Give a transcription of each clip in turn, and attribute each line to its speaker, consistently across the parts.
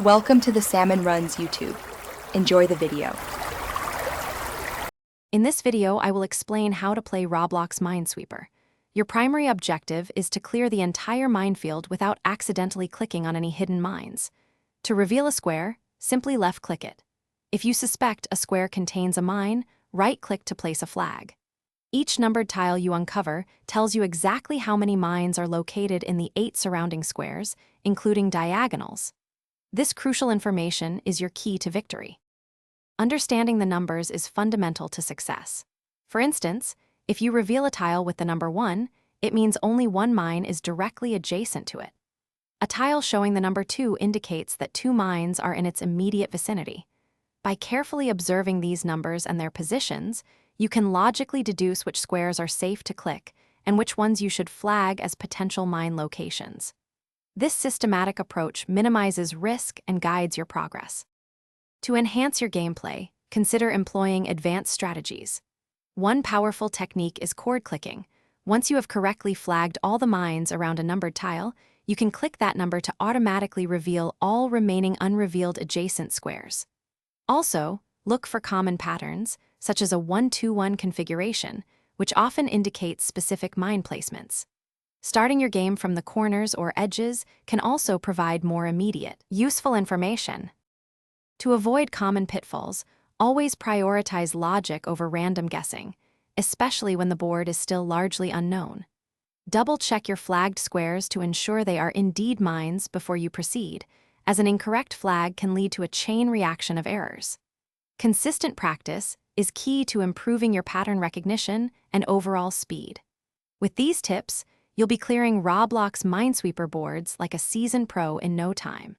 Speaker 1: Welcome to the Salmon Runs YouTube. Enjoy the video.
Speaker 2: In this video, I will explain how to play Roblox Minesweeper. Your primary objective is to clear the entire minefield without accidentally clicking on any hidden mines. To reveal a square, simply left-click it. If you suspect a square contains a mine, right-click to place a flag. Each numbered tile you uncover tells you exactly how many mines are located in the 8 surrounding squares, including diagonals. This crucial information is your key to victory. Understanding the numbers is fundamental to success. For instance, if you reveal a tile with the number 1, it means only one mine is directly adjacent to it. A tile showing the number 2 indicates that 2 mines are in its immediate vicinity. By carefully observing these numbers and their positions, you can logically deduce which squares are safe to click and which ones you should flag as potential mine locations. This systematic approach minimizes risk and guides your progress. To enhance your gameplay, consider employing advanced strategies. One powerful technique is chord clicking. Once you have correctly flagged all the mines around a numbered tile, you can click that number to automatically reveal all remaining unrevealed adjacent squares. Also, look for common patterns, such as a 1-2-1 configuration, which often indicates specific mine placements. Starting your game from the corners or edges can also provide more immediate, useful information. To avoid common pitfalls, always prioritize logic over random guessing, especially when the board is still largely unknown. Double-check your flagged squares to ensure they are indeed mines before you proceed, as an incorrect flag can lead to a chain reaction of errors. Consistent practice is key to improving your pattern recognition and overall speed. With these tips, you'll be clearing Roblox Minesweeper boards like a seasoned pro in no time.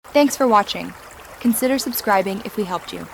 Speaker 1: Thanks for watching. Consider subscribing if we helped you.